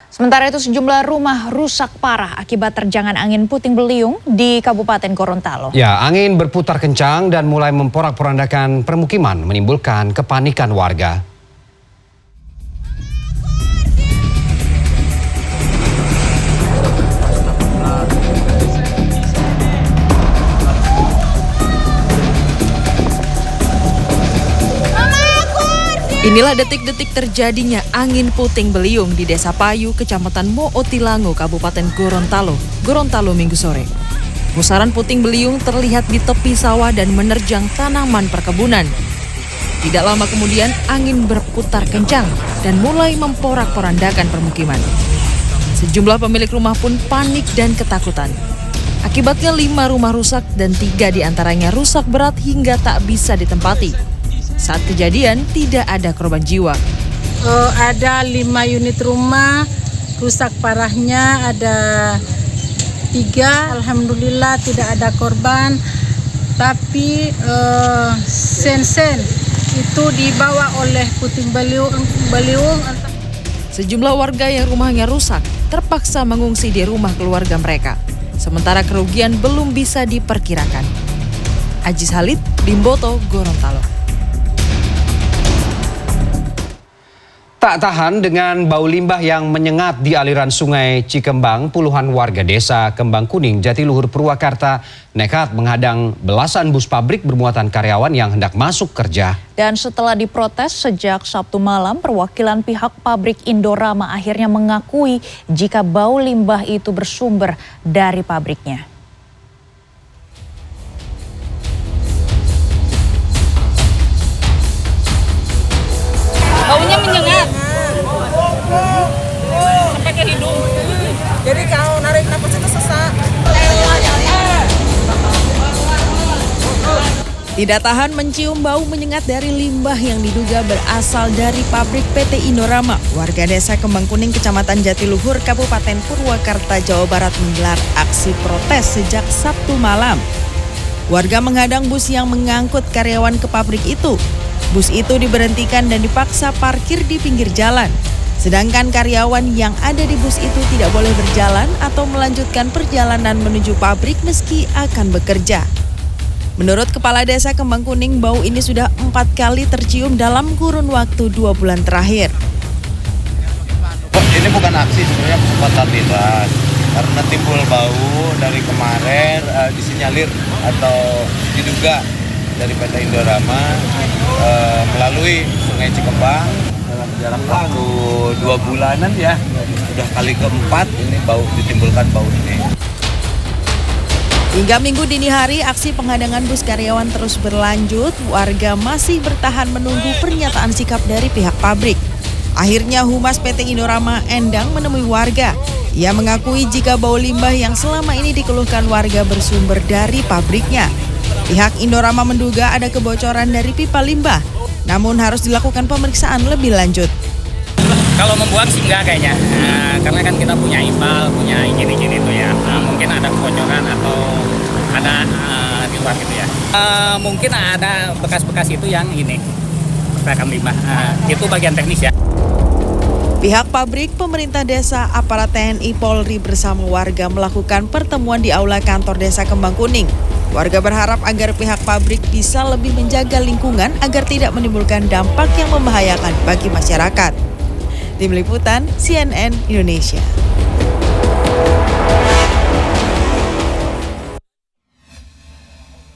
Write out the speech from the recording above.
Sementara itu sejumlah rumah rusak parah akibat terjangan angin puting beliung di Kabupaten Gorontalo. Ya, angin berputar kencang dan mulai memporak-porandakan permukiman, menimbulkan kepanikan warga. Inilah detik-detik terjadinya angin puting beliung di Desa Payu, Kecamatan Mootilango, Kabupaten Gorontalo, Minggu sore. Pusaran puting beliung terlihat di tepi sawah dan menerjang tanaman perkebunan. Tidak lama kemudian angin berputar kencang dan mulai memporak-porandakan permukiman. Sejumlah pemilik rumah pun panik dan ketakutan. Akibatnya 5 rumah rusak dan 3 diantaranya rusak berat hingga tak bisa ditempati. Saat kejadian tidak ada korban jiwa. Ada 5 unit rumah rusak parahnya, ada 3. Alhamdulillah tidak ada korban. Tapi sen-sen itu dibawa oleh puting beliung. Sejumlah warga yang rumahnya rusak terpaksa mengungsi di rumah keluarga mereka. Sementara kerugian belum bisa diperkirakan. Ajis Halid, Limboto, Gorontalo. Tak tahan dengan bau limbah yang menyengat di aliran sungai Cikembang, puluhan warga desa Kembang Kuning, Jatiluhur, Purwakarta nekat menghadang belasan bus pabrik bermuatan karyawan yang hendak masuk kerja. Dan setelah diprotes sejak Sabtu malam, perwakilan pihak pabrik Indorama akhirnya mengakui jika bau limbah itu bersumber dari pabriknya. Baunya menyengat sampai ke hidung. Jadi kalau narik napas itu sesak. Tidak tahan mencium bau menyengat dari limbah yang diduga berasal dari pabrik PT Indorama, warga desa Kembang Kuning, Kecamatan Jatiluhur, Kabupaten Purwakarta, Jawa Barat menggelar aksi protes sejak Sabtu malam. Warga menghadang bus yang mengangkut karyawan ke pabrik itu. Bus itu diberhentikan dan dipaksa parkir di pinggir jalan. Sedangkan karyawan yang ada di bus itu tidak boleh berjalan atau melanjutkan perjalanan menuju pabrik meski akan bekerja. Menurut Kepala Desa Kembang Kuning, bau ini sudah 4 kali tercium dalam kurun waktu 2 bulan terakhir. Ini bukan aksi, sebenarnya spontanitas. Karena timbul bau dari kemarin disinyalir atau diduga dari PT Indorama melalui Sungai Cikembang dalam jarak waktu 2 bulanan ya, sudah kali keempat ini bau ditimbulkan bau ini. Hingga Minggu dini hari, aksi penghadangan bus karyawan terus berlanjut. Warga masih bertahan menunggu pernyataan sikap dari pihak pabrik. Akhirnya Humas PT Indorama Endang menemui warga. Ia mengakui jika bau limbah yang selama ini dikeluhkan warga bersumber dari pabriknya. Pihak Indorama menduga ada kebocoran dari pipa limbah, namun harus dilakukan pemeriksaan lebih lanjut. Kalau membuang sih enggak kayaknya, karena kan kita punya IPAL, punya izin-izin itu ya. Mungkin ada kebocoran atau ada di luar gitu ya. Mungkin ada bekas-bekas itu yang ini, rekam limbah. Itu bagian teknis ya. Pihak pabrik, pemerintah desa, aparat TNI, Polri bersama warga melakukan pertemuan di aula kantor desa Kembang Kuning. Warga berharap agar pihak pabrik bisa lebih menjaga lingkungan agar tidak menimbulkan dampak yang membahayakan bagi masyarakat. Tim Liputan CNN Indonesia.